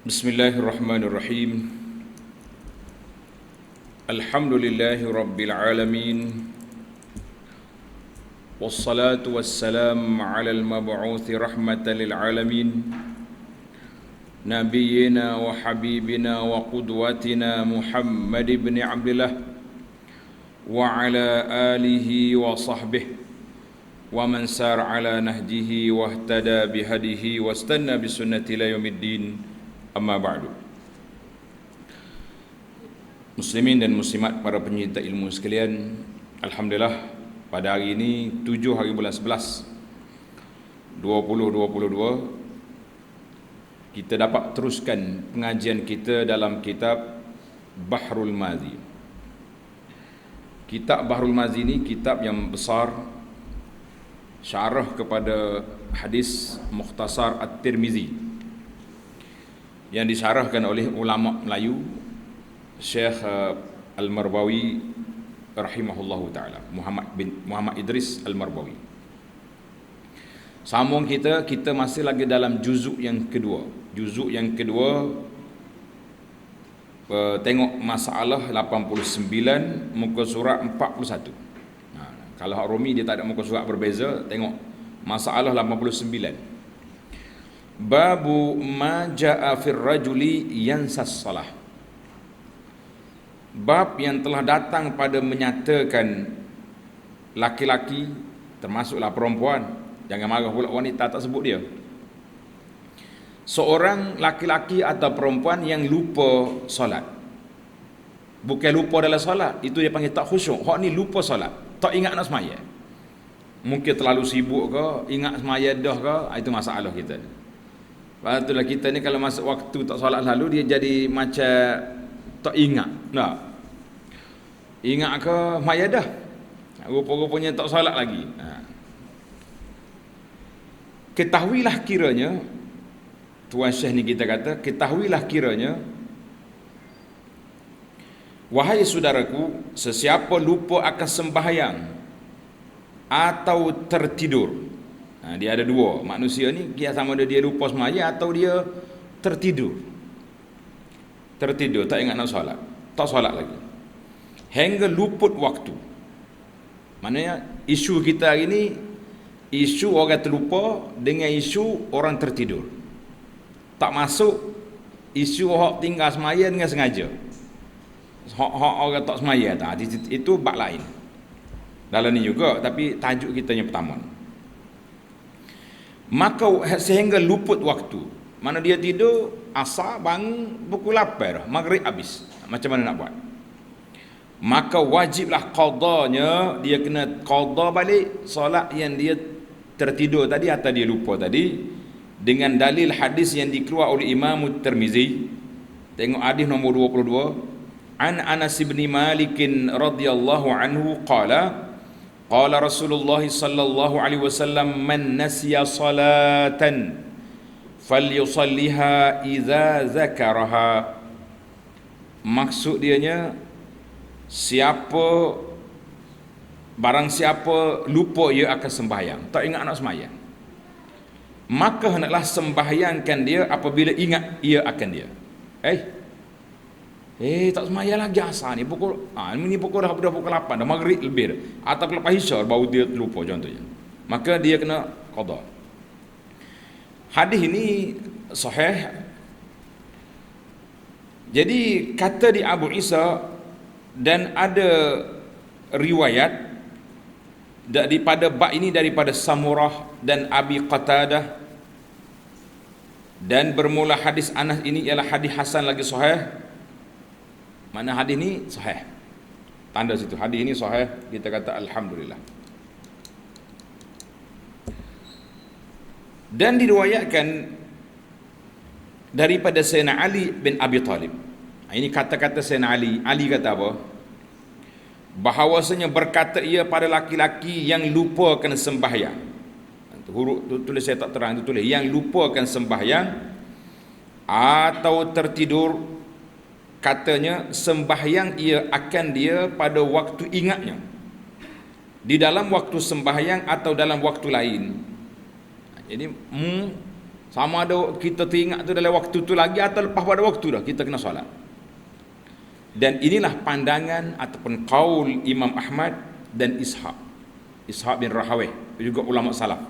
Bismillahirrahmanirrahim. Alhamdulillahi rabbil alamin. Wassalatu wassalamu ala al-mab'uthi rahmatan lil alamin. Nabiyyina wa habibina wa qudwatina Muhammad ibn Abdullah wa ala alihi wa sahbihi wa man sar ala nahjihi wa ihtada bihadihi wa istanna bisunnati ila yaumiddin. Amma ba'du. Muslimin dan muslimat, para penyinta ilmu sekalian, alhamdulillah pada hari ini 7 hari bulan 11 2022 kita dapat teruskan pengajian kita dalam kitab Bahrul Mazi. Kitab Bahrul Mazi ini kitab yang besar, syarah kepada hadis Mukhtasar At-Tirmizi yang disyarahkan oleh ulama Melayu Syekh Al-Marbawi rahimahullahu taala, Muhammad Idris Al-Marbawi. Sambung kita masih lagi dalam juzuk yang kedua. Juzuk yang kedua, tengok masalah 89 muka surat 41. Kalau hak Rumi dia tak ada muka surat berbeza, tengok masalah 89. Babu ma jaa fir rajuli yansas salah. Bab yang telah datang pada menyatakan laki-laki, termasuklah perempuan, jangan marah pula wanita tak sebut dia, seorang laki-laki atau perempuan yang lupa solat. Bukan lupa dalam solat, itu dia panggil tak khusyuk. Hak ni lupa solat, tak ingat nak semaya. Mungkin terlalu sibuk ke, ingat semaya dah ke, itu masalah kita. Itulah kita ni kalau masuk waktu tak solat lalu, dia jadi macam tak ingat. Nah, ingat ke maya dah, rupa-rupanya tak solat lagi. Ketahuilah kiranya, Tuan Syekh ni kita kata, ketahuilah kiranya, wahai saudaraku, sesiapa lupa akan sembahyang atau tertidur. Dia ada dua, manusia ni dia sama ada dia lupa semaya atau dia tertidur. Tertidur, tak ingat nak solat, tak solat lagi, hingga luput waktu. Maknanya isu kita hari ni, isu orang terlupa dengan isu orang tertidur. Tak masuk isu orang tinggal semaya dengan sengaja. Hak orang tak semaya tak, itu bab lain. Dalam ni juga, tapi tajuk kita yang pertama. Maka sehingga luput waktu, mana dia tidur asar, bangun pukul 8 maghrib habis, macam mana nak buat? Maka wajiblah qadanya, dia kena qada balik solat yang dia tertidur tadi atau dia lupa tadi, dengan dalil hadis yang dikeluar oleh Imam Tirmizi. Tengok hadis nombor 22. An Anas bin Malik radhiyallahu anhu qala qala Rasulullah sallallahu alaihi wasallam, man nasiya salatan falyusalliha idza zakaraha. Maksud dianya, barang siapa lupa ia akan sembahyang, tak ingat nak sembahyang, maka hendaklah sembahyangkan dia apabila ingat ia akan dia. Tak sembahyang lagi asar ni, ini pukul dah pukul 8 dah, maghrib lebih dah, atau lepas isya baru dia lupa contohnya, maka dia kena qada. Hadis ini sahih. Jadi kata di Abu Isa, dan ada riwayat daripada bab ini daripada Samurah dan Abi Qatadah, dan bermula hadis Anas ini ialah hadis hasan lagi sahih. Mana hadis ni sahih, tanda situ hadis ini sahih, kita kata alhamdulillah. Dan diriwayatkan daripada Sayyidina Ali bin Abi Talib. Ini kata-kata Sayyidina Ali. Ali kata apa? Bahawasanya berkata ia pada laki-laki yang lupakan sembahyang. Huruf tu tulis saya tak terang, tu tulis yang lupakan sembahyang atau tertidur, katanya sembahyang ia akan dia pada waktu ingatnya, di dalam waktu sembahyang atau dalam waktu lain. Jadi Sama ada kita teringat tu dalam waktu tu lagi atau lepas pada waktu dah kita kena solat. Dan inilah pandangan ataupun qaul Imam Ahmad dan Ishaq bin Rahawih, juga ulama salaf.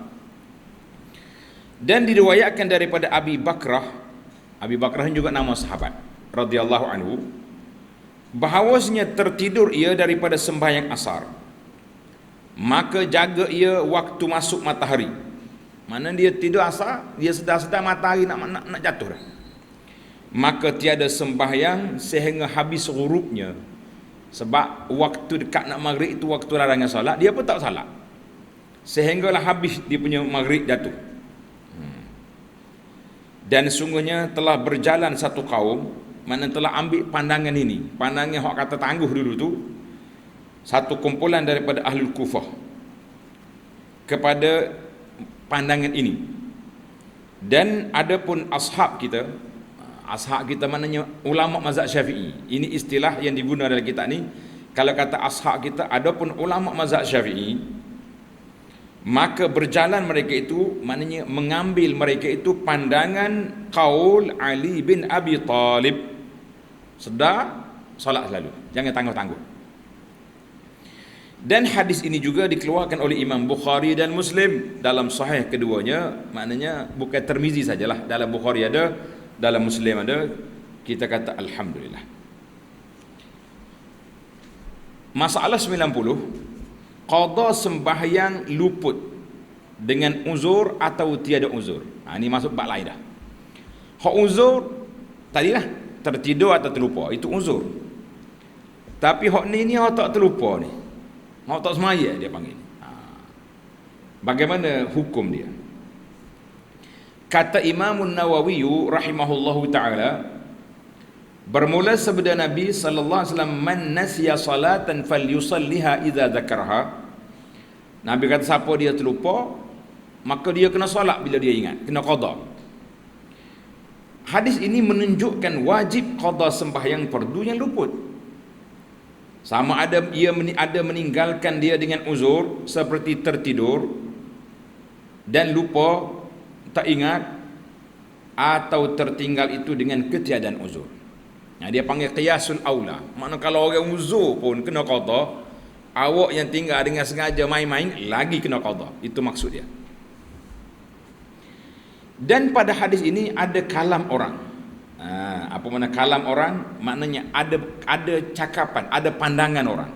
Dan diriwayatkan daripada Abi Bakrah juga nama sahabat radhiyallahu anhu, bahawasanya tertidur ia daripada sembahyang asar, maka jaga ia waktu masuk matahari. Mana dia tidur asar, dia sedar-sedar matahari nak jatuh dah. Maka tiada sembahyang sehingga habis ghurubnya. Sebab waktu dekat nak maghrib itu waktu larangan solat, dia pun tak salat sehinggalah habis dia punya maghrib jatuh. Dan sungguhnya telah berjalan satu kaum, mana telah ambil pandangan ini, pandangan yang kata tangguh dulu tu, satu kumpulan daripada Ahlul Kufah kepada pandangan ini. Dan ada pun ashab kita maknanya ulama mazhab Syafi'i. Ini istilah yang digunakan dalam kitab ni. Kalau kata ashab kita, ada pun ulama mazhab Syafi'i, maka berjalan mereka itu, maknanya mengambil mereka itu pandangan qaul Ali bin Abi Talib. Sedar solat selalu, jangan tangguh-tangguh. Dan hadis ini juga dikeluarkan oleh Imam Bukhari dan Muslim dalam sahih keduanya. Maknanya bukan Tirmizi sajalah, dalam Bukhari ada, dalam Muslim ada. Kita kata alhamdulillah. Masalah 90, qada sembahyang luput dengan uzur atau tiada uzur. Ini masuk bab lain dah. Hak uzur tadilah tertidur atau terlupa, itu uzur. Tapi hak ni hak tak terlupa ni, hak tak semaya dia panggil. Bagaimana hukum dia? Kata Imam Nawawi rahimahullahu taala, bermula sabda Nabi sallallahu alaihi wasallam, man nasiya salatan falyusalliha idza dzakaraha. Nabi kata siapa dia terlupa, maka dia kena solat bila dia ingat, kena qada. Hadis ini menunjukkan wajib qada sembahyang fardu yang luput. Sama ada ia meninggalkan dia dengan uzur seperti tertidur dan lupa, tak ingat, atau tertinggal itu dengan ketiadaan uzur. Dia panggil qiyasul aula. Maknanya kalau orang uzur pun kena qada, awak yang tinggal dengan sengaja main-main lagi kena qada. Itu maksud dia. Dan pada hadis ini ada kalam orang. Apa makna kalam orang? Maknanya ada cakapan, ada pandangan orang.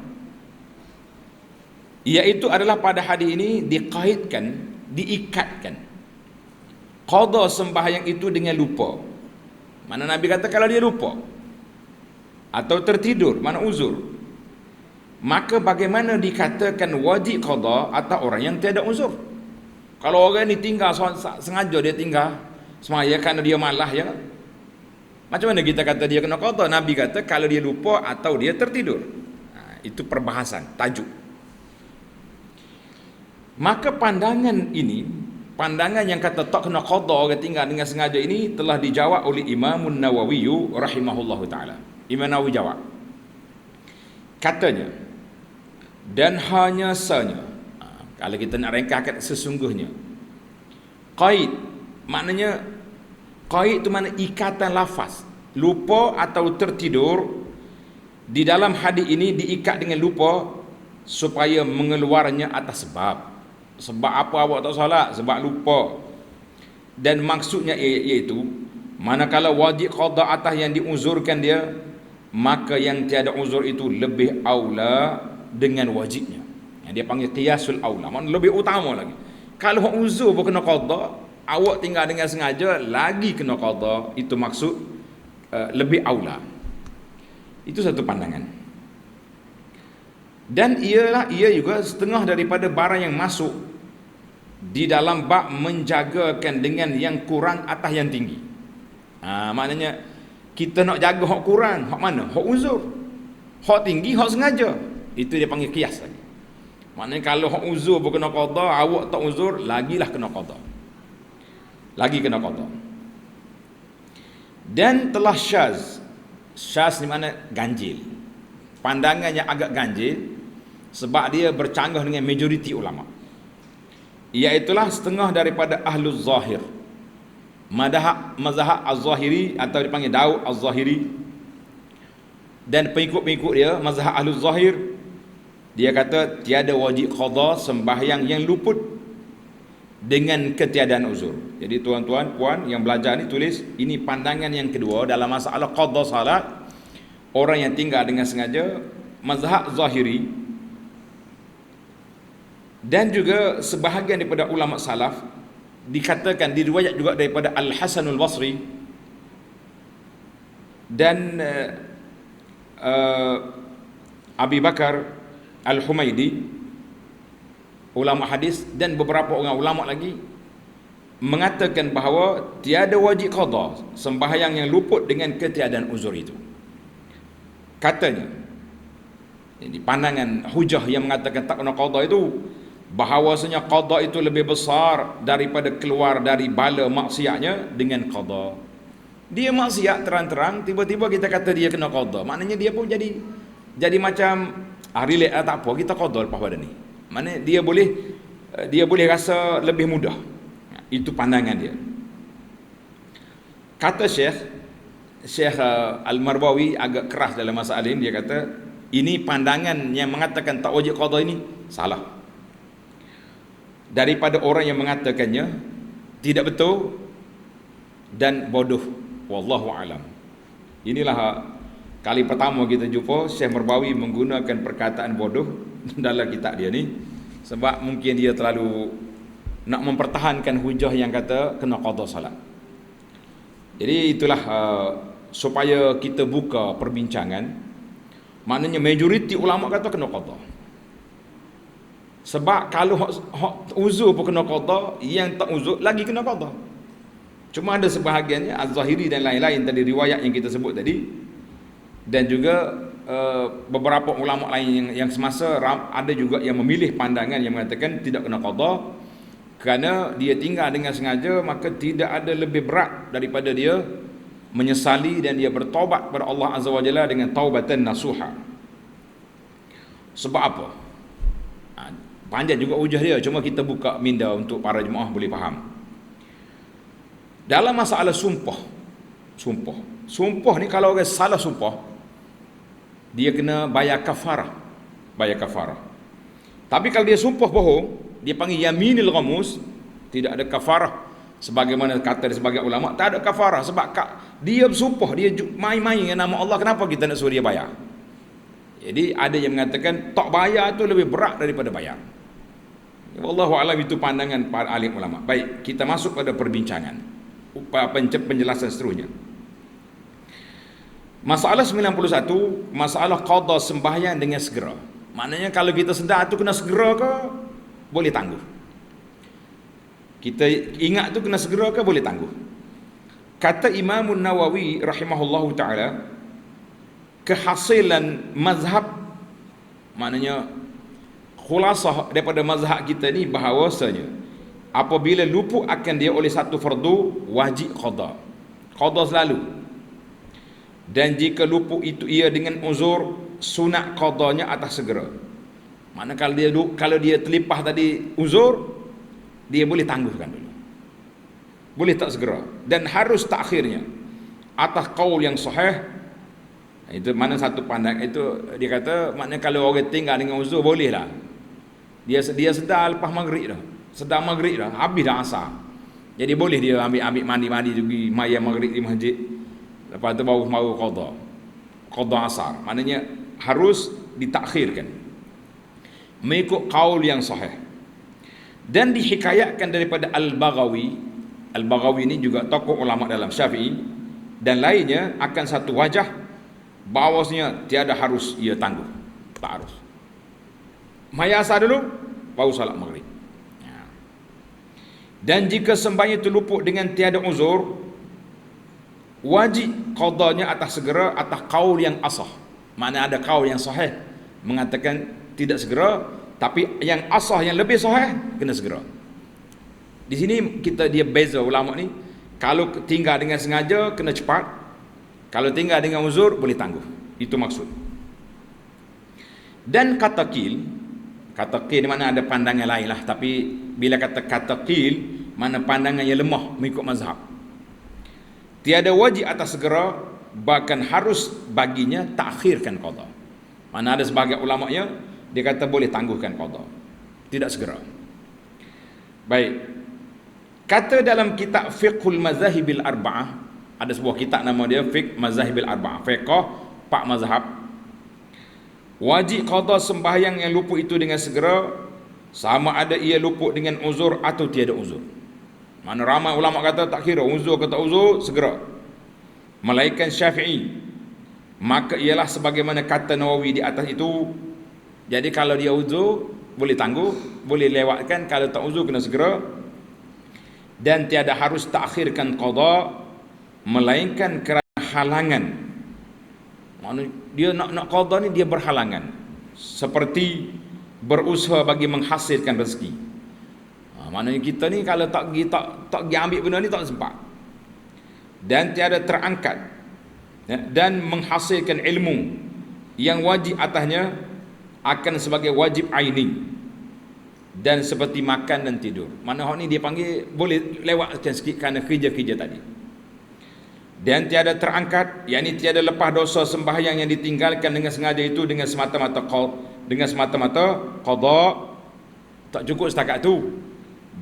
Iaitu adalah pada hadis ini diikatkan qada sembahyang itu dengan lupa. Mana Nabi kata kalau dia lupa atau tertidur, mana uzur, maka bagaimana dikatakan wajib qada atas orang yang tiada uzur? Kalau orang ni tinggal sengaja dia tinggal semaya kerana dia malas ya, macam mana kita kata dia kena qada? Nabi kata kalau dia lupa atau dia tertidur. Itu perbahasan tajuk. Maka pandangan ini, pandangan yang kata tak kena qada orang tinggal dengan sengaja ini, telah dijawab oleh Imam Nawawi rahimahullahu taala. Imam Nawawi jawab, katanya, dan hanya sanya, kalau kita nak ringkaskan sesungguhnya, qaid, maknanya qaid itu mana ikatan lafaz. Lupa atau tertidur di dalam hadis ini diikat dengan lupa supaya mengeluarnya atas sebab. Sebab apa awak tak solat? Sebab lupa. Dan maksudnya iaitu, manakala wajib qada atas yang diuzurkan dia, maka yang tiada uzur itu lebih aula dengan wajibnya. Dia panggil qiyasul aula, maknanya lebih utama lagi. Kalau uzur pun kena qada, awak tinggal dengan sengaja lagi kena qada. Itu maksud lebih aula. Itu satu pandangan. Dan ia juga setengah daripada barang yang masuk di dalam bab menjagakan dengan yang kurang atas yang tinggi. Maknanya kita nak jaga hak kurang, hak mana? Hak uzur. Hak tinggi, hak sengaja. Itu dia panggil qiyas lagi. Maknanya kalau hak uzur pun kena qada, awak tak uzur, lagilah kena qada. Lagi kena qada. Dan telah syaz. Syaz ni mana? Ganjil. Pandangan yang agak ganjil, sebab dia bercanggah dengan majoriti ulama. Iaitulah setengah daripada ahlul zahir. mazhab Az-Zahiri atau dipanggil Daud Az-Zahiri, dan pengikut-pengikut dia mazhab Ahlul Zahir, dia kata tiada wajib qada sembahyang yang luput dengan ketiadaan uzur. Jadi tuan-tuan, puan yang belajar ni tulis, ini pandangan yang kedua dalam masalah qada salat orang yang tinggal dengan sengaja, mazhab Zahiri. Dan juga sebahagian daripada ulama salaf dikatakan, diriwayat juga daripada Al-Hasanul Basri dan Abi Bakar Al-Humaidi, ulama hadis, dan beberapa orang ulama lagi mengatakan bahawa tiada wajib qada sembahyang yang luput dengan ketiadaan uzur itu. Katanya, ini pandangan hujah yang mengatakan tak kena qada itu, bahawasanya qada itu lebih besar daripada keluar dari bala maksiatnya dengan qada. Dia maksiat terang-terang, tiba-tiba kita kata dia kena qada, maknanya dia pun jadi macam relax lah, tak apa, kita qada lepas pada ni. Maknanya dia boleh rasa lebih mudah. Itu pandangan dia. Kata Syekh Al-Marbawi agak keras dalam masalah ini. Dia kata ini pandangan yang mengatakan tak wajib qada ini salah, daripada orang yang mengatakannya tidak betul dan bodoh. Wallahu alam. Inilah kali pertama kita jumpa Syekh Marbawi menggunakan perkataan bodoh dalam kitab dia ni, sebab mungkin dia terlalu nak mempertahankan hujah yang kata kena qada salat. Jadi itulah supaya kita buka perbincangan, maknanya majoriti ulama kata kena qada. Sebab kalau hak uzur pun kena qada, yang tak uzur lagi kena qada. Cuma ada sebahagiannya Az-Zahiri dan lain-lain tadi riwayat yang kita sebut tadi, dan juga beberapa ulama lain yang semasa ada juga yang memilih pandangan yang mengatakan tidak kena qada kerana dia tinggal dengan sengaja, maka tidak ada lebih berat daripada dia menyesali dan dia bertaubat kepada Allah Azza wa Jalla dengan taubatan nasuha. Sebab apa? Panjang juga hujah dia, cuma kita buka minda untuk para jemaah boleh faham. Dalam masalah sumpah ni, kalau orang salah sumpah, dia kena bayar kafarah. Tapi kalau dia sumpah bohong, dia panggil yaminil ghamus, tidak ada kafarah. Sebagaimana kata sebagian ulama, tak ada kafarah sebab dia bersumpah, dia main-main dengan nama Allah, kenapa kita nak suruh dia bayar? Jadi ada yang mengatakan tak bayar itu lebih berat daripada bayar. Wallahu a'lam, itu pandangan para alim ulama. Baik, kita masuk pada perbincangan penjelasan seterusnya. Masalah 91, masalah qada sembahyang dengan segera. Maknanya kalau kita sedar tu kena segera ke boleh tangguh. Kita ingat tu kena segera ke boleh tangguh. Kata Imam Nawawi rahimahullahu taala, kehasilan mazhab, maknanya khulasah daripada mazhab kita ni bahawasanya apabila luput akan dia oleh satu fardu, wajib qada selalu. Dan jika luput itu ia dengan uzur, sunat qadanya atas segera. Makna kalau dia terlipah tadi uzur, dia boleh tangguhkan dulu, boleh tak segera, dan harus takhirnya atas qaul yang sahih. Itu mana satu pandang itu, dia kata makna kalau orang tinggal dengan uzur bolehlah. Dia sedar lepas maghrib dah, habis dah asar, jadi boleh dia ambil mandi pergi mayam maghrib di masjid, lepas tu baru qada asar. Maknanya harus ditakhirkan mengikut qaul yang sahih. Dan dihikayatkan daripada Al-Baghawi ini juga tokoh ulama dalam Syafi'i dan lainnya, akan satu wajah bahawasanya tiada harus ia tangguh, tak harus. Maya asar dulu baru salat maghrib. Dan jika sembahyang itu luput dengan tiada uzur, wajib qadanya atas segera atas qaul yang asah. Mana ada qaul yang sahih mengatakan tidak segera, tapi yang asah yang lebih sahih kena segera. Di sini dia beza ulama ni, kalau tinggal dengan sengaja kena cepat, kalau tinggal dengan uzur boleh tangguh. Itu maksud. Dan kata qil ni mana ada pandangan lain lah, tapi bila kata qil mana pandangan yang lemah mengikut mazhab. tiada wajib atas segera, bahkan harus baginya takhirkan qada. Mana ada sebahagian ulama'nya dia kata boleh tangguhkan qada, tidak segera. Baik. Kata dalam kitab Fiqhul Mazahibil Arba'ah, ada sebuah kitab nama dia Fiqh Mazahibil Arba'ah, fiqh 4 mazhab. Wajib qada sembahyang yang luput itu dengan segera, sama ada ia luput dengan uzur atau tiada uzur. Mana ramai ulama kata tak kira uzur ke tak uzur, segera. Melainkan Syafi'i, maka ialah sebagaimana kata Nawawi di atas itu. Jadi kalau dia uzur boleh tangguh, boleh lewatkan. Kalau tak uzur kena segera. Dan tiada harus takhirkan qada, melainkan kerana halangan. Maksudnya dia nak qada ni dia berhalangan, seperti berusaha bagi menghasilkan rezeki. Maknanya kita ni kalau tak pergi ambil benda ni tak sempat. Dan tiada terangkat dan menghasilkan ilmu yang wajib atasnya akan sebagai wajib aini, dan seperti makan dan tidur. Mana hak ni dia panggil boleh lewatkan sikit kerana kerja-kerja tadi. Dan tiada terangkat, yakni tiada lepas dosa sembahyang yang ditinggalkan dengan sengaja itu dengan semata-mata qada. Tak cukup setakat tu,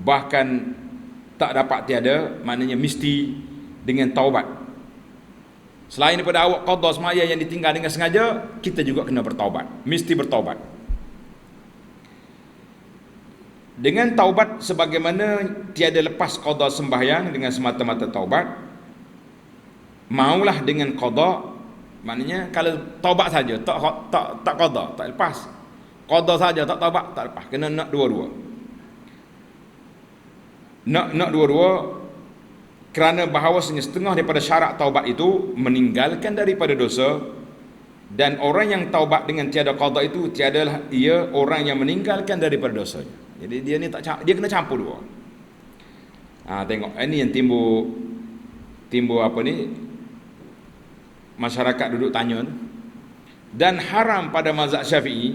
bahkan tak dapat tiada, maknanya mesti dengan taubat. Selain daripada awak qada sembahyang yang ditinggal dengan sengaja, kita juga kena bertaubat, mesti bertaubat. Dengan taubat sebagaimana tiada lepas qada sembahyang dengan semata-mata taubat, maulah dengan qada. Maknanya kalau taubat saja tak qada, tak lepas. Qada saja tak taubat, tak lepas. Kena nak dua-dua. Nak dua-dua, kerana bahawasanya setengah daripada syarat taubat itu meninggalkan daripada dosa, dan orang yang taubat dengan tiada qada itu tiadalah ia orang yang meninggalkan daripada dosanya. Jadi dia ni dia kena campur dua. Tengok ini yang timbul apa ni, masyarakat duduk tanya. Dan haram pada mazhab Syafi'i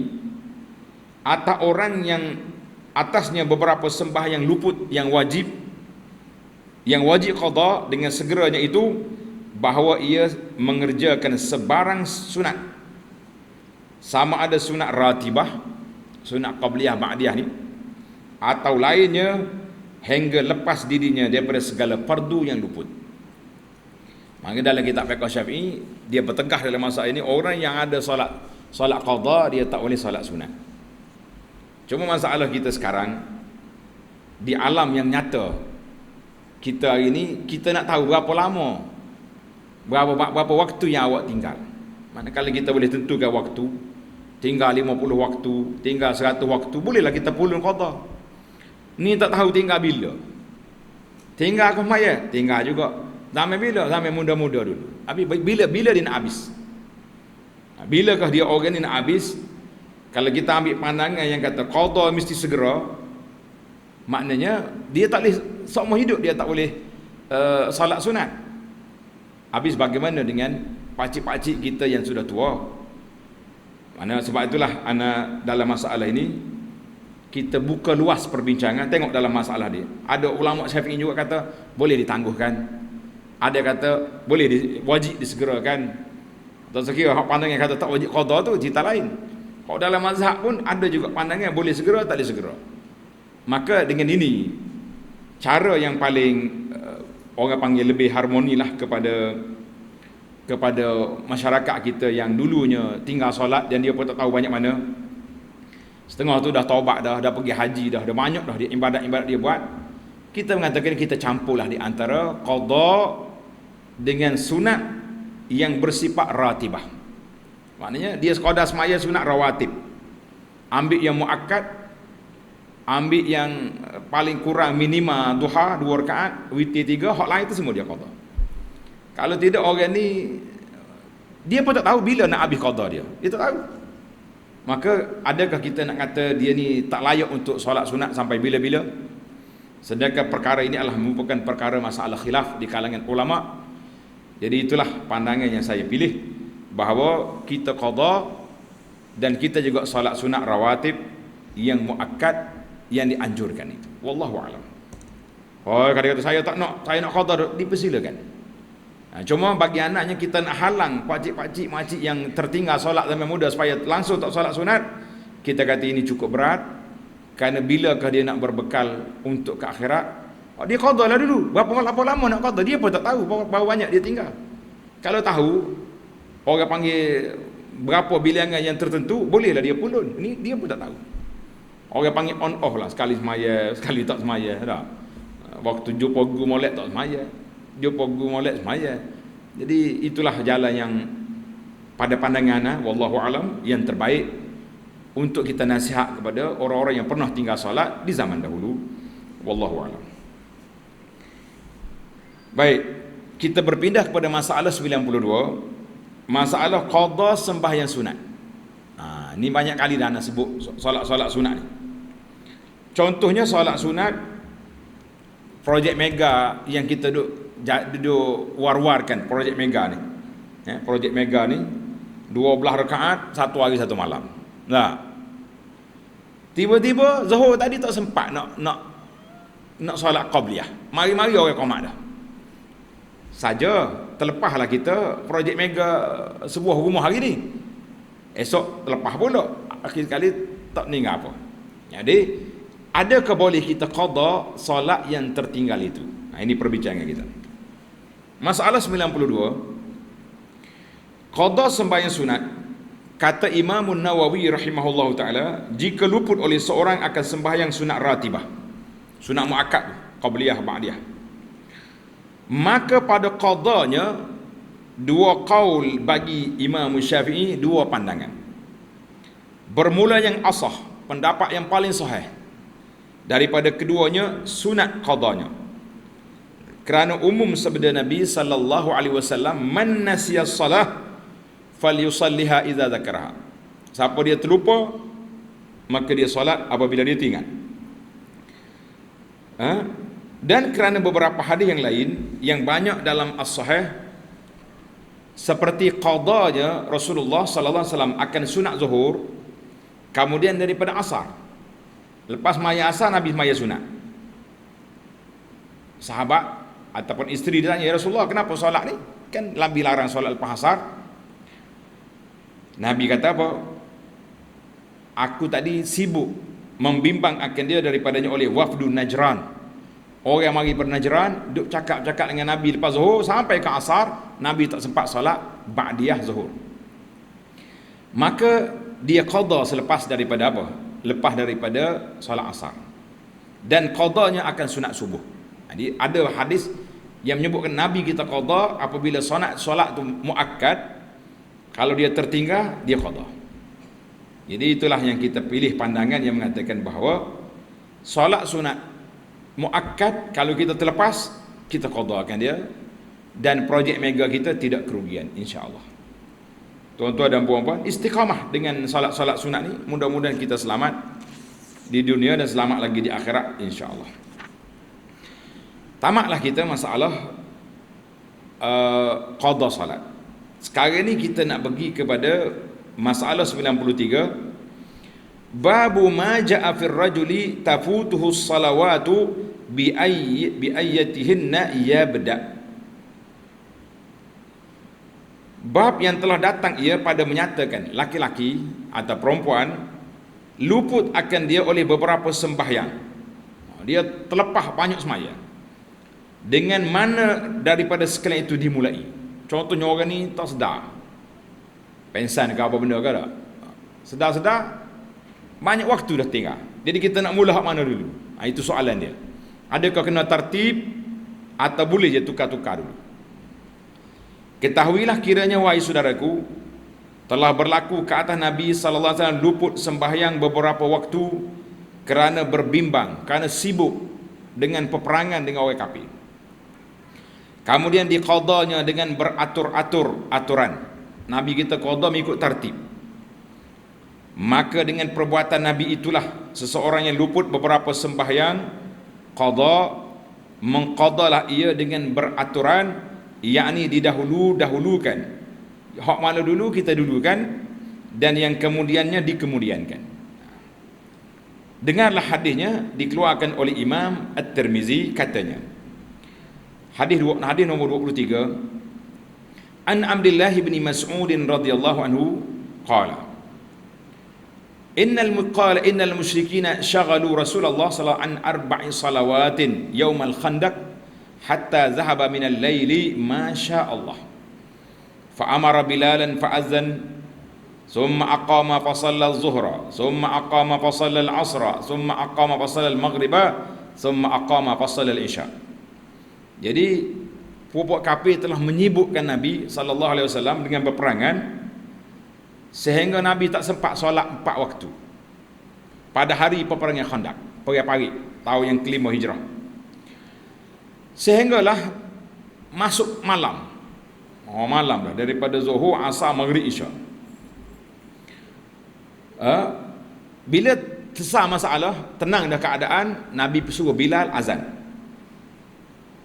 atas orang yang atasnya beberapa sembahyang luput yang wajib qada dengan segeranya itu, bahawa ia mengerjakan sebarang sunat, sama ada sunat ratibah, sunat qabliyah ba'diyah ni, atau lainnya, hingga lepas dirinya daripada segala fardu yang luput. Maka dalam kitab fiqh Syafi'i dia bertegah dalam masalah ini, orang yang ada solat qada dia tak boleh solat sunat. Cuma masalah kita sekarang di alam yang nyata kita hari ni, kita nak tahu berapa lama, berapa waktu yang awak tinggal. Manakala kita boleh tentukan waktu, tinggal 50 waktu, tinggal 100 waktu, bolehlah kita pulun qada. Ni tak tahu tinggal bila. Tinggal ke maya? Tinggal juga. Sampai bila? Sampai muda-muda dulu. Habis bila dia nak habis? Bilakah dia orang ni nak habis? Kalau kita ambil pandangan yang kata qada mesti segera, maknanya dia tak boleh seumur hidup dia tak boleh solat sunat. Habis bagaimana dengan pakcik-pakcik kita yang sudah tua? Sebab itulah ana dalam masalah ini kita buka luas perbincangan. Tengok dalam masalah dia, ada ulama Syafi'i juga kata boleh ditangguhkan, ada kata boleh wajib disegerakan. Tak sekira hak pandangan yang kata tak wajib qada tu cerita lain. Kalau dalam mazhab pun ada juga pandangan boleh segera, tak boleh segera. Maka dengan ini cara yang paling orang panggil lebih harmonilah kepada masyarakat kita yang dulunya tinggal solat dan dia pun tak tahu banyak mana. Setengah tu dah taubat dah pergi haji dah banyak dah dia ibadat-ibadat dia buat. Kita mengatakan kita campurlah di antara qada dengan sunat yang bersifat ratibah. Maknanya dia sekadar semaya sunat rawatib, ambil yang muakkad, ambil yang paling kurang minima duha 2 rakaat, witir 3, hak lain tu semua dia qada. Kalau tidak orang ni dia pun tak tahu bila nak habis qada dia tak tahu. Maka adakah kita nak kata dia ni tak layak untuk solat sunat sampai bila-bila? Sedangkan perkara ini adalah merupakan perkara masalah khilaf di kalangan ulama. Jadi itulah pandangan yang saya pilih, bahawa kita qada dan kita juga solat sunat rawatib yang muakkad yang dianjurkan itu. Wallahu a'lam. Oh, kadang-kadang saya tak nak, saya nak qada, dipersilakan. Cuma bagi anaknya kita nak halang pakcik-pakcik makcik yang tertinggal solat zaman muda supaya langsung tak solat sunat, kita kata ini cukup berat, kerana bilakah dia nak berbekal untuk ke akhirat. Dia qada lah dulu. Berapa lama nak qada, dia pun tak tahu berapa banyak dia tinggal. Kalau tahu, orang panggil berapa bilangan yang tertentu, bolehlah dia pulun. Ini dia pun tak tahu. Orang panggil on off lah, sekali semaya, sekali tak semaya dah. Waktu jumpa guru molek tak semaya, jumpa guru molek semaya. Jadi itulah jalan yang pada pandangan wallahu alam yang terbaik untuk kita nasihat kepada orang-orang yang pernah tinggal solat di zaman dahulu. Wallahu alam. Baik, kita berpindah kepada masalah 92, masalah qada sembahyang sunat. Ni banyak kali dah nak sebut solat-solat sunat ni. Contohnya solat sunat projek mega yang kita duduk war-warkan, projek mega ni. Projek mega ni 12 rakaat satu hari satu malam. Nah, tiba-tiba Zuhur tadi tak sempat nak solat qabliyah. Mari-mari orang qomat dah. Saja terlepaslah kita projek mega sebuah rumah hari ni. Esok terlepas pula. Akhir sekali tak meninggal apa. Jadi adakah boleh kita qada solat yang tertinggal itu? Ini perbincangan kita. Masalah 92, qada sembahyang sunat. Kata Imam Nawawi rahimahullahu taala, jika luput oleh seorang akan sembahyang sunat ratibah, sunat muakkad, qabliyah, ba'diyah, maka pada qadanya dua qaul bagi Imam Syafi'i, dua pandangan. Bermula yang asah, pendapat yang paling sahih daripada keduanya, sunat qadanya. Kerana umum sabda Nabi sallallahu alaihi wasallam, man nasiya salah falyusalliha idza dzakaraha. Siapa dia terlupa, maka dia solat apabila dia ingat. Dan kerana beberapa hadis yang lain yang banyak dalam as-sahih, seperti qadanya Rasulullah sallallahu alaihi wasallam akan sunat zuhur, kemudian daripada asar, lepas maya asar Nabi maya sunat. Sahabat ataupun isteri dia tanya, ya Rasulullah, kenapa solat ni? Kan Nabi larang solat lepas asar. Nabi kata apa? Aku tadi sibuk membimbang akan dia daripadanya oleh wafdu Najran. Orang yang mari pada Najran duk cakap-cakap dengan Nabi lepas zuhur sampai ke asar, Nabi tak sempat solat ba'diyah zuhur. Maka dia qada selepas daripada apa? Lepas daripada solat asar. Dan qadanya akan sunat subuh. Jadi ada hadis yang menyebutkan Nabi kita qada apabila solat tu muakkad, kalau dia tertinggal dia qada. Jadi itulah yang kita pilih pandangan yang mengatakan bahawa solat sunat muakkad kalau kita terlepas, kita qadakan dia, dan projek mega kita tidak kerugian, insya-Allah. Tuan-tuan dan puan-puan, istiqamah dengan solat-solat sunat ni, mudah-mudahan kita selamat di dunia dan selamat lagi di akhirat, insya-Allah. Tamatlah kita masalah qada salat. Sekarang ni kita nak pergi kepada masalah 93, babu ma ja'a fir rajuli tafutuhu salawatu bi ayyatihinna yabda. Bab yang telah datang ia pada menyatakan laki-laki atau perempuan luput akan dia oleh beberapa sembahyang. Dia terlepas banyak sembahyang. Dengan mana daripada sekalian itu dimulai. Contohnya orang ni tak sedar, pensan ke apa benda ke tak, sedar-sedar banyak waktu dah tinggal. Jadi kita nak mula hak mana dulu? Itu soalan dia. Adakah kena tertib atau boleh je tukar-tukar dulu? Ketahuilah kiranya wahai saudaraku, telah berlaku ke atas Nabi sallallahu alaihi wasallam luput sembahyang beberapa waktu kerana berbimbang, kerana sibuk dengan peperangan dengan orang kafir. Kemudian diqadanya dengan beratur-atur aturan. Nabi kita qada mengikut tertib. Maka dengan perbuatan Nabi itulah seseorang yang luput beberapa sembahyang qada, mengqadalah ia dengan beraturan, yakni didahulukan. Hak mana dulu kita dulukan, dan yang kemudiannya dikemudiankan. Dengarlah hadisnya dikeluarkan oleh Imam At-Tirmizi, katanya. Hadis nombor 23, An Abdullah bin Mas'ud radhiyallahu anhu qala innal musyrikina syaghalu Rasulullah sallallahu an arba'i salawatin yaumal khandaq hatta zahaba minal laili ma syaa Allah fa amara bilalan fa azan thumma aqama fa shalla az-zuhra thumma aqama fa shalla al-'asra thumma aqama fa shalla al-maghriba thumma aqama fa shalla al-isya. Jadi pupuk kafir telah menyibukkan Nabi sallallahu alaihi wasallam dengan berperangan sehingga Nabi tak sempat solat 4 waktu pada hari peperangan Khandaq, perang Parit tahun yang kelima hijrah. Sehinggalah masuk malam. Malam dah daripada Zuhur, Asar, Maghrib, Isya. Bila selesai masalah, tenang dah keadaan, Nabi suruh Bilal azan.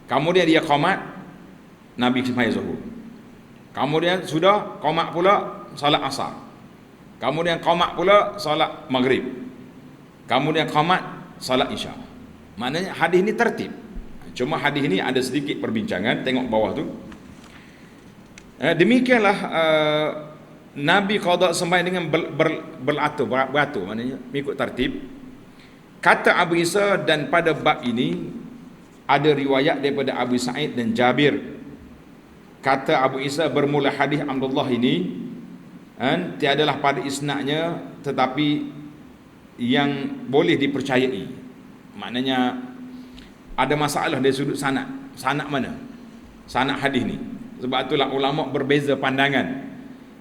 Kemudian dia qamat, Nabi sembahyang Zuhur. Kemudian sudah qamat pula salat Asar. Kemudian qamat pula salat Maghrib. Kemudian qamat salat Isya. Maknanya hadis ini tertib. Cuma hadis ini ada sedikit perbincangan, tengok bawah tu. Demikianlah Nabi qada sembahyang dengan beratur, maknanya mengikut tertib. Kata Abu Isa, dan pada bab ini ada riwayat daripada Abu Sa'id dan Jabir. Kata Abu Isa, bermula hadis Abdullah ini tiadalah pada isnadnya tetapi yang boleh dipercayai. Maknanya ada masalah dari sudut sanad. Sanad mana? Sanad hadis ni. Sebab itulah ulama berbeza pandangan.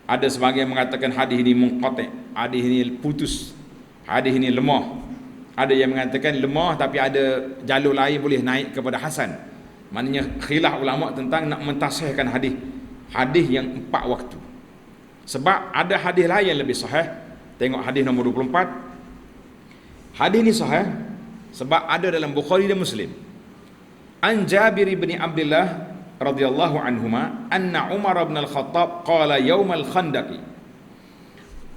Ada sebahagian mengatakan hadis ini munqati', hadis ini putus, hadis ini lemah. Ada yang mengatakan lemah tapi ada jalur lain boleh naik kepada hasan. Maknanya khilaf ulama tentang nak mentasihkan hadis yang 4 waktu. Sebab ada hadis lain yang lebih sahih. Tengok hadis nombor 24. Hadis ini sahih sebab ada dalam Bukhari dan Muslim. An Jabir bin Abdullah radhiyallahu anhuma anna Umar bin Al-Khattab qala yaumal khandaq.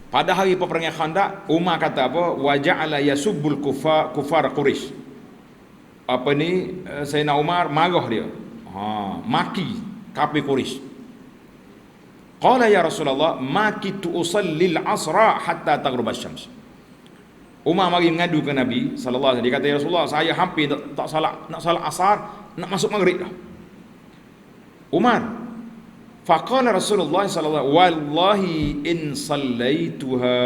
Pada hari peperangan Khandaq, Umar kata apa? Wa ja'ala yasubbul kufar Quraisy. Apa ni, Sayyidina Umar marah dia. Maki kafir Quraisy. Qala ya Rasulullah, makitu usallil asra hatta taghrub asy-syams. Umar mari mengadu ke Nabi sallallahu alaihi wasallam. Dia kata, ya Rasulullah, saya hampir tak nak salat asar, nak masuk maghrib dah. Umar, faqala Rasulullah sallallahu alaihi wasallam, wallahi in sallaituha.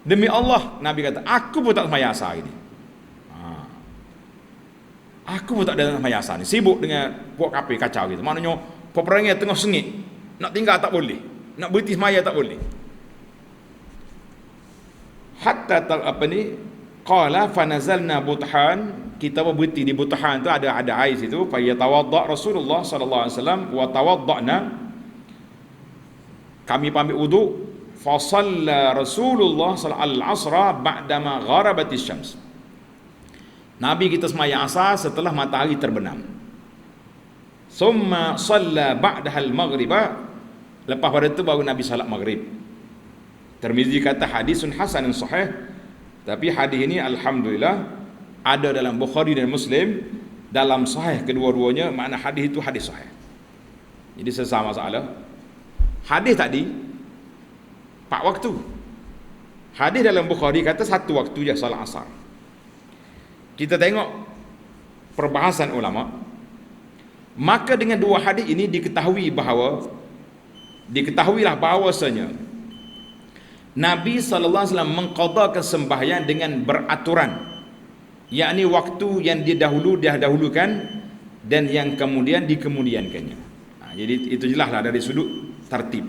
Demi Allah, Nabi kata, aku pun tak sembahyang asar ini. Aku pun tak ada sembahyang asar ni. Sibuk dengan buat kafir kacau gitu. Maknanya peperangan tengah sengit. Nak tinggal tak boleh. Nak berhenti sembahyang tak boleh. Hatta qala fa nazalna Buthan. Kita berhenti di Buthan tu, ada air situ. Fa yatawadda Rasulullah sallallahu alaihi wasallam wa tawaddana. Kami ambil wudu. Fa shalla Rasulullah sallallahu alaihi wasallam ba'dama gharabatis syams. Nabi kita sembahyang asar setelah matahari terbenam. Summa shalla ba'daha al-maghriba. Lepas pada itu baru Nabi salat maghrib. Tirmizi kata hadisun hasanun sahih. Tapi hadis ini alhamdulillah ada dalam Bukhari dan Muslim, dalam sahih kedua-duanya. Makna hadis itu hadis sahih. Jadi sesama masalah. Hadis tadi 4 waktu. Hadis dalam Bukhari kata 1 waktu je salat asar. Kita tengok perbahasan ulama. Maka dengan 2 hadis ini diketahuilah bahawasanya Nabi sallallahu alaihi wasallam mengqadakan sembahyang dengan beraturan, yakni waktu yang didahulukan dan yang kemudian dikemudiankannya. Jadi itu jelaslah dari sudut tertib.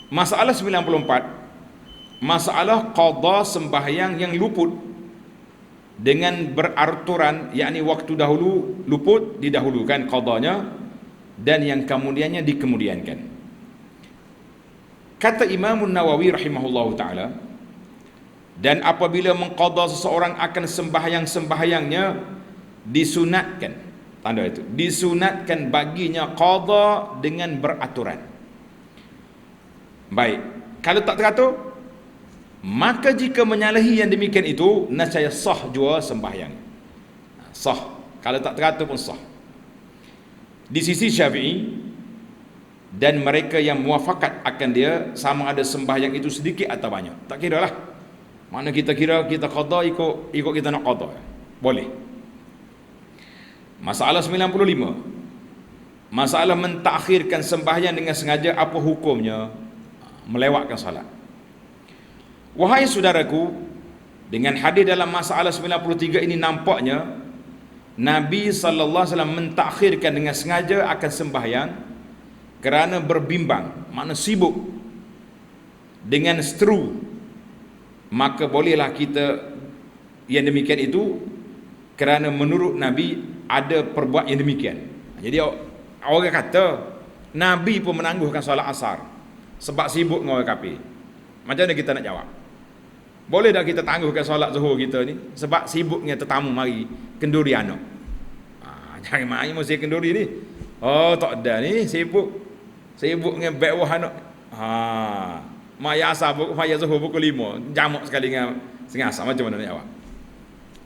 Masalah 94, masalah qada sembahyang yang luput dengan beraturan, yakni waktu dahulu luput didahulukan qadanya dan yang kemudiannya dikemudiankan. Kata Imam Nawawi rahimahullahu ta'ala, dan apabila mengqada seseorang akan sembahyang-sembahyangnya, disunatkan, tanda itu, disunatkan baginya qada dengan beraturan. Baik, kalau tak teratur, maka jika menyalahi yang demikian itu, nescaya sah jua sembahyang. Sah, kalau tak teratur pun sah. Di sisi Syafi'i, dan mereka yang muafakat akan dia sama ada sembahyang itu sedikit atau banyak. Tak kira lah. Mana kita kira kita qada ikut kita nak qada. Boleh. Masalah 95. Masalah mentakhirkan sembahyang dengan sengaja, apa hukumnya? Melewatkan salat. Wahai saudaraku, dengan hadis dalam masalah 93 ini nampaknya Nabi sallallahu alaihi wasallam mentakhirkan dengan sengaja akan sembahyang kerana berbimbang, makna sibuk dengan seteru. Maka bolehlah kita yang demikian itu kerana menurut Nabi ada perbuat yang demikian. Jadi orang kata Nabi pun menangguhkan solat asar sebab sibuk dengan orang kafir. Macam mana kita nak jawab? Boleh tak kita tangguhkan solat zuhur kita ni sebab sibuknya tetamu mari kenduri anak? Jangan mari mesti kenduri ni. Oh tak ada ni, sibuk dengan bawah anak. Maya asar maya zuhur pukul 5, jamak sekali dengan setengah asar. Macam mana nak jawab?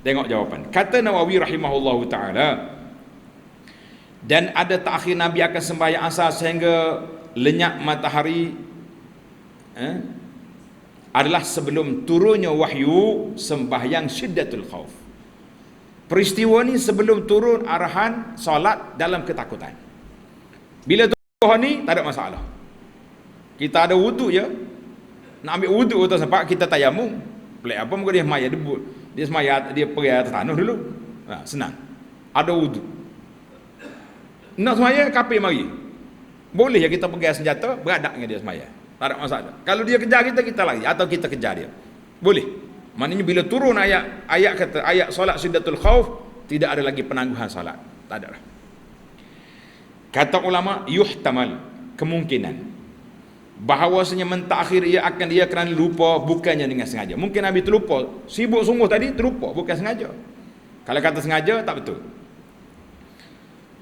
Tengok jawapan. Kata Nawawi rahimahullahu taala, dan ada takhir Nabi akan sembahyang asar sehingga lenyap matahari adalah sebelum turunnya wahyu sembahyang syiddatul khauf. Peristiwa ni sebelum turun arahan solat dalam ketakutan. Bila turun ni tak ada masalah. Kita ada wuduk je. Nak ambil wuduk tu sebab kita tayamum. Pelik apa muka dia semaya debut. Dia semaya dia pergi atas tanah dulu. Senang. Ada wuduk. Nak semaya kafir mari. Boleh je kita pegang senjata beradak dengan dia semaya. Tak ada masalah. Kalau dia kejar kita, kita lari atau kita kejar dia. Boleh. Maknanya bila turun ayat solat syiddatul khauf, tidak ada lagi penangguhan solat. Tak ada lah. Kata ulama, yuhtamal, kemungkinan bahawasanya mentakhir ia akan dia kerana lupa, bukannya dengan sengaja. Mungkin Nabi terlupa, sibuk sungguh tadi terlupa, bukan sengaja. Kalau kata sengaja tak betul.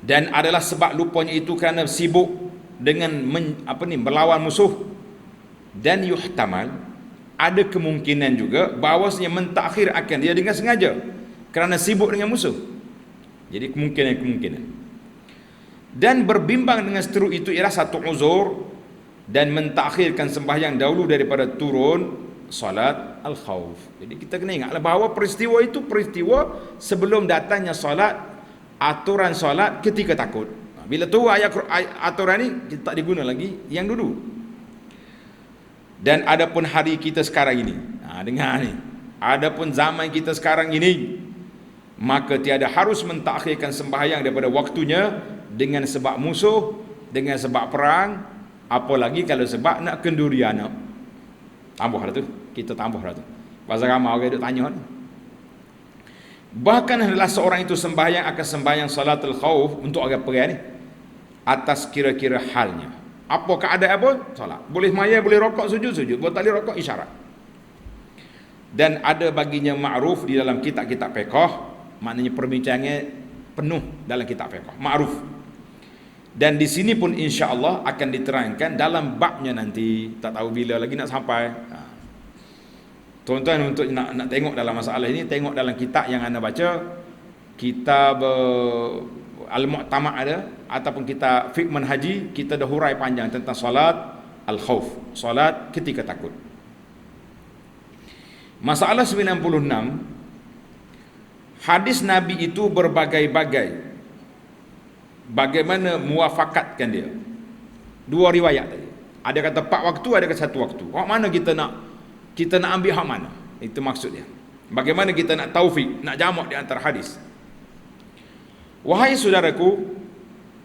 Dan adalah sebab lupanya itu kerana sibuk dengan berlawan musuh. Dan yuhtamal, ada kemungkinan juga bahawasanya mentakhir akan dia dengan sengaja kerana sibuk dengan musuh. Jadi kemungkinan. Dan berbimbang dengan seteru itu ialah satu uzur, dan mentakhirkan sembahyang dahulu daripada turun salat al-khauf. Jadi kita kena ingatlah bahawa peristiwa itu peristiwa sebelum datangnya salat, aturan salat ketika takut. Bila tu aturan ni kita tak diguna lagi yang dulu. Dan adapun hari kita sekarang ini, dengar ni, adapun zaman kita sekarang ini, maka tiada harus mentakhirkan sembahyang daripada waktunya dengan sebab musuh, dengan sebab perang, apalagi kalau sebab nak kenduri anak. Tambah dah tu, kita tambah dah tu. Pasal ramai orang duk tanya ni. Bahkan adalah seorang itu sembahyang akan sembahyang salatul khauf untuk orang perang ni atas kira-kira halnya. Apa keadaan apa? Solat. Boleh maya, boleh rokok, sujud. Boleh tak boleh rokok, isyarat. Dan ada baginya ma'ruf di dalam kitab-kitab fiqh, maknanya perbincangannya penuh dalam kitab fiqh. Ma'ruf. Dan di sini pun insya-Allah akan diterangkan dalam babnya nanti. Tak tahu bila lagi nak sampai. Tuan-tuan untuk nak tengok dalam masalah ini, tengok dalam kitab yang anda baca, kitab Al-Mu'tamad ada, ataupun kita fiqh manhaji, kita dah hurai panjang tentang solat al-khauf, solat ketika takut. Masalah 96, hadis Nabi itu berbagai-bagai. Bagaimana muafakatkan dia? Dua riwayat tadi. Ada kata 4 waktu, ada kata 1 waktu. Hak mana kita nak ambil hak mana? Itu maksudnya. Bagaimana kita nak taufik, nak jamak di antara hadis? Wahai saudaraku,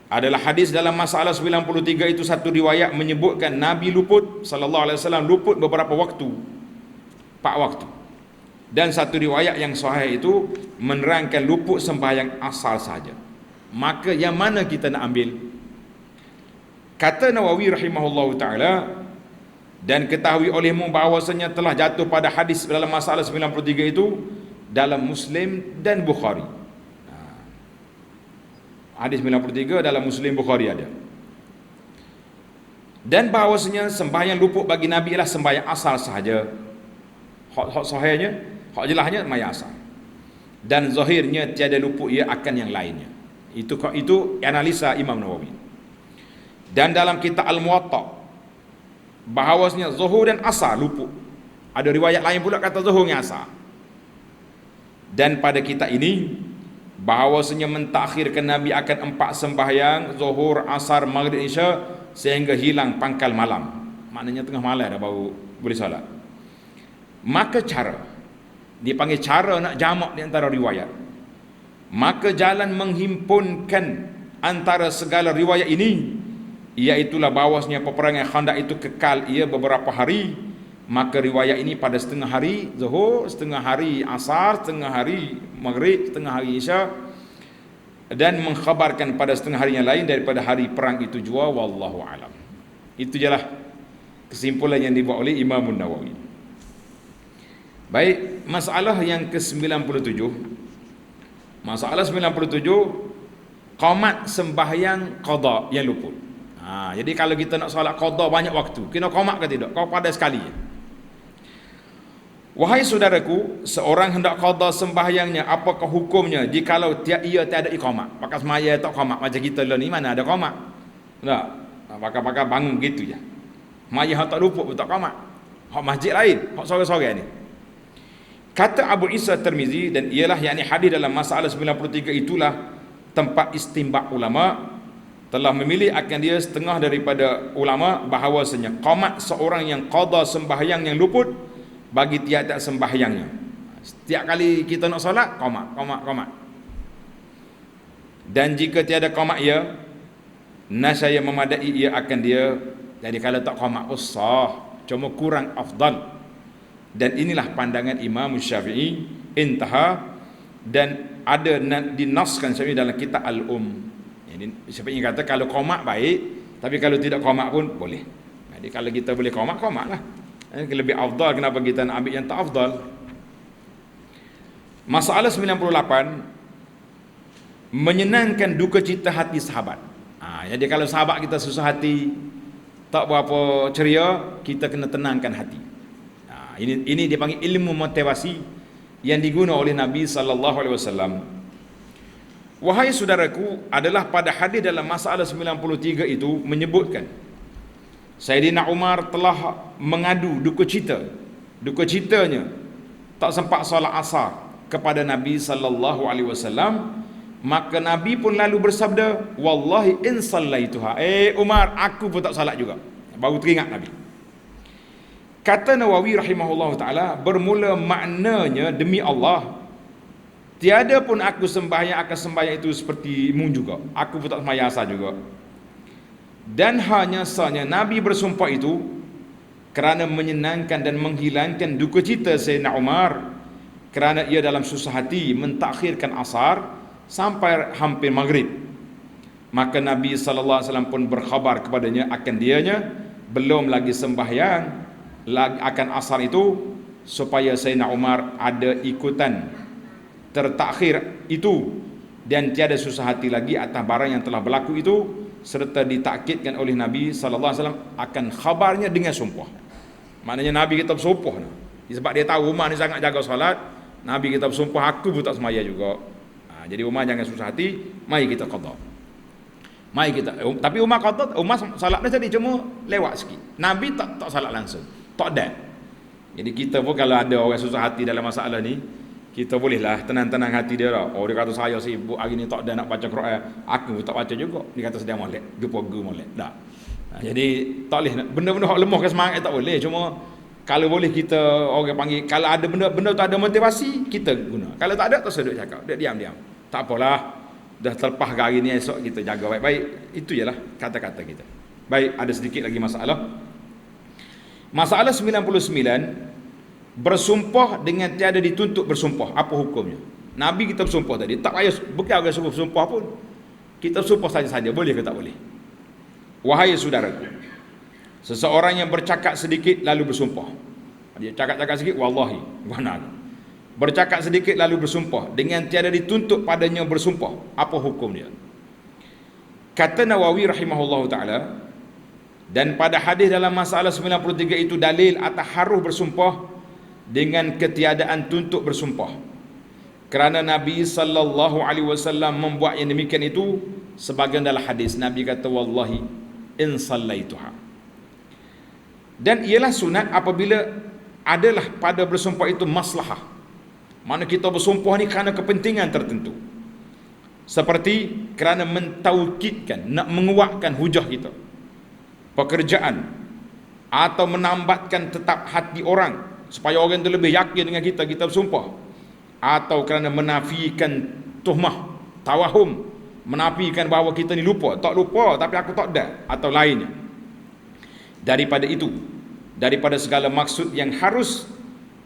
adalah hadis dalam masalah 93 itu satu riwayat menyebutkan Nabi luput sallallahu alaihi wasallam luput beberapa waktu, 4 waktu. Dan satu riwayat yang sahih itu menerangkan luput sembahyang asal saja. Maka yang mana kita nak ambil? Kata Nawawi rahimahullahu taala, dan ketahui olehmu bahawasanya telah jatuh pada hadis dalam masalah 93 itu dalam Muslim dan Bukhari. Hadis 93 dalam Muslim Bukhari ada. Dan bahawasanya sembahyang luput bagi Nabi ialah sembahyang asal sahaja. Hak sahihnya, hak jelasnya sembahyang asal. Dan zahirnya tiada luput ia akan yang lainnya. Itu analisa Imam Nawawi. Dan dalam kitab Al-Muwatta bahawasanya zuhur dan asar luput. Ada riwayat lain pula kata zuhur dengan asar. Dan pada kitab ini bahawasanya mentakhirkan Nabi akan 4 sembahyang zuhur, asar, maghrib, isya sehingga hilang pangkal malam. Maknanya tengah malam dah baru boleh solat. Maka cara dipanggil cara nak jamak di antara riwayat. Maka jalan menghimpunkan antara segala riwayat ini iaitulah bahawasanya peperangan Khandaq itu kekal ia beberapa hari. Maka riwayat ini pada setengah hari zuhur, setengah hari asar, setengah hari maghrib, setengah hari isya, dan mengkhabarkan pada setengah hari yang lain daripada hari perang itu jua. Wallahu alam. Itu jelah kesimpulan yang dibuat oleh Imam Nawawi. Baik, masalah yang ke-97. Masalah 97, qamat sembahyang qada yang luput. Jadi kalau kita nak solat qada banyak waktu, kena qamat ke tidak? Kau pada sekali. Wahai saudaraku, seorang hendak qada sembahyangnya, apakah hukumnya jikalau ia tiada iqamah? Pakai semaya tak qamat macam kita lah ni, mana ada qamat? Tak. Pakai bangun gitu je. Maya hak tak luput pun tak qamat. Hak masjid lain, hak sore-sore ni. Kata Abu Isa Tirmizi, dan ialah yakni hadis dalam masalah 93 itulah tempat istinbat ulama telah memilih akan dia setengah daripada ulama bahawasanya qamat seorang yang qada sembahyang yang luput bagi tiada sembahyangnya. Setiap kali kita nak solat, qamat. Dan jika tiada qamat ia, nasaya memadai ia akan dia. Jadi kalau tak qamat sah, cuma kurang afdal. Dan inilah pandangan Imam Syafi'i, intaha, dan ada dinaskan Syafi'i dalam kitab Al-Jadi Syafi'i kata kalau qamat baik, tapi kalau tidak qamat pun boleh. Jadi kalau kita boleh qamat lah. Lebih afdal, kenapa kita nak ambil yang tak afdal? Masalah 98, menyenangkan duka cita hati sahabat. Jadi kalau sahabat kita susah hati, tak berapa ceria, kita kena tenangkan hati. Ini dipanggil ilmu motivasi yang digunakan oleh Nabi sallallahu alaihi wasallam. Wahai saudaraku, adalah pada hadis dalam masalah 93 itu menyebutkan Sayyidina Umar telah mengadu duka citanya tak sempat solat asar kepada Nabi sallallahu alaihi wasallam. Maka Nabi pun lalu bersabda, wallahi in sallaituha, Umar, aku pun tak salat juga. Baru teringat Nabi. Kata Nawawi rahimahullah ta'ala, bermula maknanya demi Allah, tiada pun aku sembahyang akan sembahyang itu sepertimu juga, aku pun tak sembahyang asar juga. Dan hanya sahnya Nabi bersumpah itu kerana menyenangkan dan menghilangkan duka cita Sayyidina Umar kerana ia dalam susah hati mentakhirkan asar sampai hampir maghrib. Maka Nabi SAW pun berkhabar kepadanya akan dianya belum lagi sembahyang akan asar itu, supaya Sayyidina Umar ada ikutan tertakhir itu dan tiada susah hati lagi atas barang yang telah berlaku itu, serta ditakkidkan oleh Nabi SAW akan khabarnya dengan sumpah. Maknanya Nabi kita bersumpah sebab dia tahu Umar ni sangat jaga salat. Nabi kita bersumpah, aku pun tak semaya juga. Jadi Umar jangan susah hati, mari kita qada. Tapi Umar qada, Umar salat dah jadi, cuma lewat sikit. Nabi tak salat langsung, tak ada. Jadi kita pun kalau ada orang susah hati dalam masalah ni, kita bolehlah tenang-tenang hati dia lah. Dia kata saya sibuk hari ni tak ada nak baca Quran, aku tak baca juga. Dia kata sedang molek, gepo-ge molek. Tak. Jadi tak boleh benda-benda hak lemahkan semangat tak boleh. Cuma kalau boleh kita orang panggil, kalau ada benda tak ada motivasi, kita guna. Kalau tak ada, tak sedut cakap. Dia diam-diam. Tak apalah. Dah terlepas hari ni, esok kita jaga baik-baik. Itu jelah kata-kata kita. Baik, ada sedikit lagi masalah. Masalah 99, bersumpah dengan tiada dituntut bersumpah. Apa hukumnya? Nabi kita bersumpah tadi, tak payah, bukan orang suruh bersumpah pun. Kita bersumpah saja-saja, boleh ke tak boleh? Wahai saudaraku, seseorang yang bercakap sedikit lalu bersumpah. Dia cakap-cakap sedikit, wallahi, benar. Bercakap sedikit lalu bersumpah dengan tiada dituntut padanya bersumpah, apa hukum dia? Kata Nawawi rahimahullahu ta'ala, dan pada hadis dalam masalah 93 itu dalil atas harus bersumpah dengan ketiadaan tuntut bersumpah. Kerana Nabi sallallahu alaihi wasallam membuat yang demikian itu sebagian dalam hadis. Nabi kata wallahi, in sallaituha. Dan ialah sunat apabila adalah pada bersumpah itu maslahah. Mana kita bersumpah ni kerana kepentingan tertentu. Seperti kerana mentaukidkan, nak menguatkan hujah kita, pekerjaan, atau menambatkan tetap hati orang supaya orang itu lebih yakin dengan kita, kita bersumpah. Atau kerana menafikan tuhmah, tawahum, menafikan bahawa kita ni lupa, tak lupa tapi aku tak ada, atau lainnya. Daripada itu, daripada segala maksud yang harus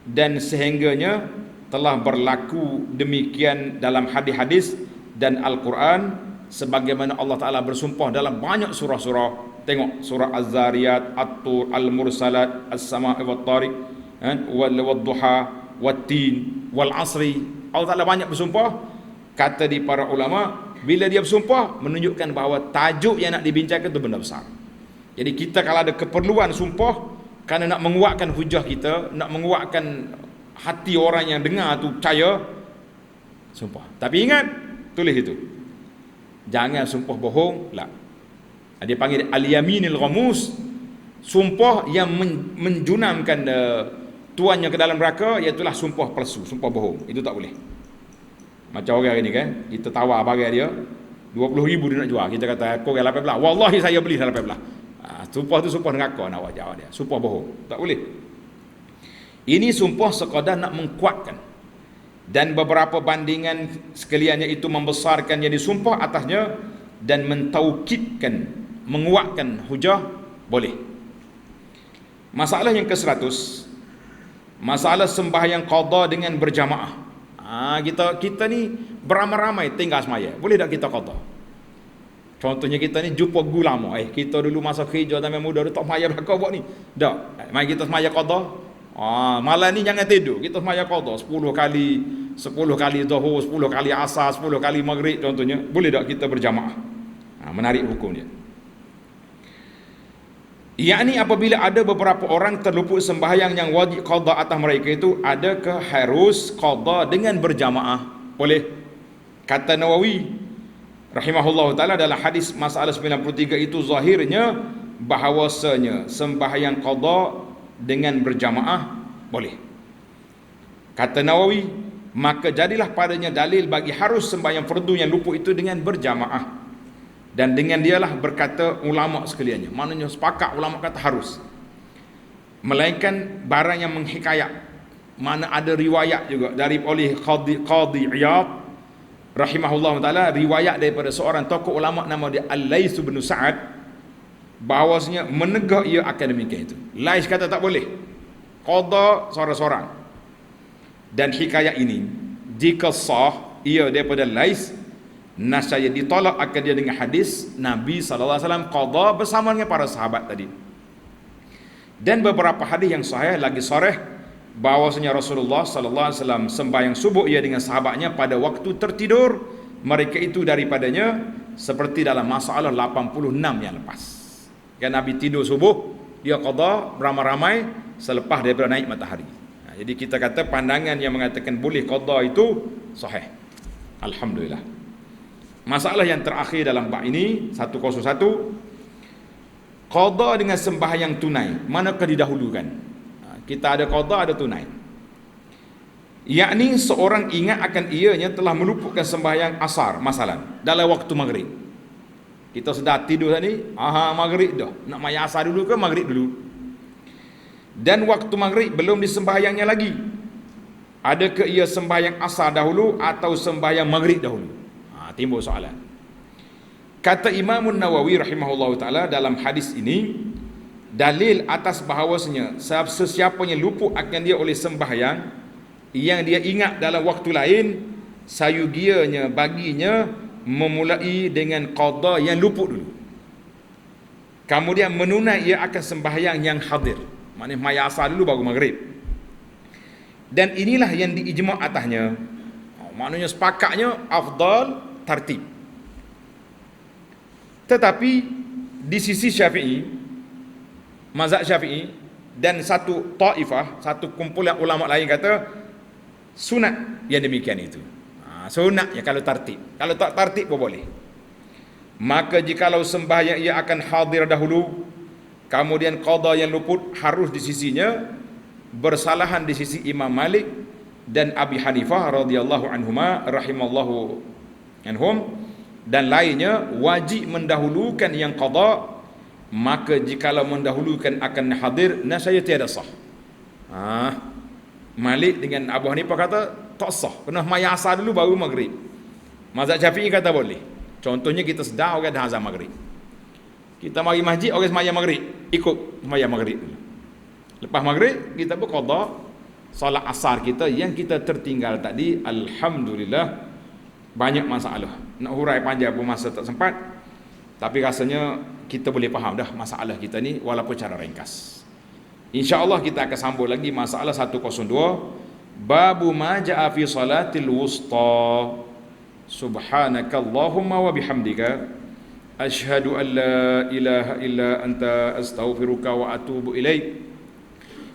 dan sehingganya telah berlaku demikian dalam hadis-hadis dan Al-Quran, sebagaimana Allah Ta'ala bersumpah dalam banyak surah-surah. Tengok surah Az-Zariyat, At-Tur, Al-Mursalat, As-Sama'i wat-Tariq, Wad-Duha, Wat-Tin, Wal-Asri. Allah Ta'ala banyak bersumpah. Kata di para ulama, bila dia bersumpah menunjukkan bahawa tajuk yang nak dibincangkan itu benda besar. Jadi kita kalau ada keperluan sumpah kerana nak menguatkan hujah kita, nak menguatkan hati orang yang dengar tu percaya, sumpah. Tapi ingat, tulis itu, jangan sumpah bohong lah. Dia panggil al-yaminil ghamus, sumpah yang menjunamkan tuannya ke dalam neraka, iaitulah sumpah palsu, sumpah bohong. Itu tak boleh. Macam orang ni kan, kita tawar barang dia 20,000 dia nak jual, kita kata kau 18, wallahi saya beli 18. Sumpah tu sumpah neraka, nak wajah dia, sumpah bohong, tak boleh. Ini sumpah sekadar nak mengkuatkan, dan beberapa bandingan sekaliannya itu membesarkan yang disumpah atasnya dan mentaukidkan, menguatkan hujah, boleh. Masalah yang ke-100, masalah sembahyang qada dengan berjamaah. Kita ni beramai-ramai tinggal semaya, boleh tak kita qada? Contohnya kita ni jumpa guru lama, kita dulu masa kerja zaman muda tu tak semaya belakang buat ni. Tak, mari kita semaya qada. Malam ni jangan tidur, kita semaya qada 10 kali Zuhur, 10 kali Asar, 10 kali Maghrib contohnya. Boleh tak kita berjamaah? Menarik hukum dia. Yakni apabila ada beberapa orang terluput sembahyang yang wajib qada atas mereka itu, adakah harus qada dengan berjamaah? Boleh. Kata Nawawi rahimahullah ta'ala dalam hadis masalah 93 itu, zahirnya bahawasanya sembahyang qada dengan berjamaah boleh. Kata Nawawi, maka jadilah padanya dalil bagi harus sembahyang fardu yang luput itu dengan berjamaah. Dan dengan dialah berkata ulama sekaliannya, maknanya sepakat ulama kata harus, melainkan barang yang menghikayat, mana ada riwayat juga dari oleh Qadi Iyad rahimahullah ta'ala, riwayat daripada seorang tokoh ulama nama dia Al-Laits bin Sa'ad, bahawasanya menegak ia akan demikian itu. Laits kata tak boleh qada seorang-seorang, dan hikayat ini jika sah ia daripada Laits, nasaya ditolak akan dia dengan hadis Nabi SAW qada bersama dengan para sahabat tadi. Dan beberapa hadis yang sahih lagi sarih bahawasanya Rasulullah SAW sembahyang subuh ia dengan sahabatnya pada waktu tertidur mereka itu daripadanya, seperti dalam masalah 86 yang lepas. Kan Nabi tidur subuh, dia qada beramai-ramai selepas daripada naik matahari. Jadi kita kata pandangan yang mengatakan boleh qada itu sahih. Alhamdulillah. Masalah yang terakhir dalam bab ini 101, qada dengan sembahyang tunai, manakah didahulukan? Kita ada qada, ada tunai. Yakni seorang ingat akan ianya telah meluputkan sembahyang asar masalan dalam waktu maghrib. Kita sedar tidur tadi, maghrib dah, nak maya asar dulu ke maghrib dulu, dan waktu maghrib belum disembahyangnya lagi. Adakah ia sembahyang asar dahulu atau sembahyang maghrib dahulu? Timbul soalan. Kata Imam Nawawi rahimahullah ta'ala dalam hadis ini, dalil atas bahawasanya sesiapa yang luput akan dia oleh sembahyang yang dia ingat dalam waktu lain, sayugianya baginya memulai dengan qada yang luput dulu, kemudian menunai ia akan sembahyang yang hadir, maknanya maya asar dulu baru maghrib. Dan inilah yang diijma' atasnya, maknanya sepakatnya afdal tartib. Tetapi di sisi Syafi'i, mazhab Syafi'i, dan satu taifah, satu kumpulan ulama lain kata sunat yang demikian itu. Sunat ya kalau tartib. Kalau tak tartib pun boleh. Maka jikalau sembahyang ia akan hadir dahulu, kemudian qada yang luput harus di sisinya, bersalahan di sisi Imam Malik dan Abi Hanifah radhiyallahu anhuma rahimallahu anhum, dan lainnya wajib mendahulukan yang qada. Maka jikalau mendahulukan akan hadir, nasaya tiada sah. Malik dengan Abu Hanifah kata tak sah, kena maya asar dulu baru maghrib. Mazhab Syafi'i kata boleh. Contohnya kita sedar orang dah azan maghrib, kita mari masjid orang sembahyang maghrib, ikut sembahyang maghrib. Lepas maghrib kita berqada solat asar kita yang kita tertinggal tadi. Alhamdulillah, banyak masalah. Nak hurai panjang pun masa tak sempat, tapi rasanya kita boleh faham dah masalah kita ni walaupun cara ringkas. InsyaAllah kita akan sambung lagi masalah 102, babu ma ja'a fi salatil wusta. Subhanakallahumma wa bihamdika asyhadu an la ilaha illa anta astaghfiruka wa atubu ilaik.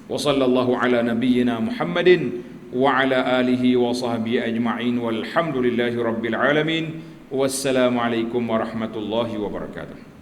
Wa sallallahu ala nabiyyina Muhammadin wa ala alihi wa sahbihi ajma'in walhamdulillahi rabbil alamin. Wassalamu alaikum warahmatullahi wabarakatuh.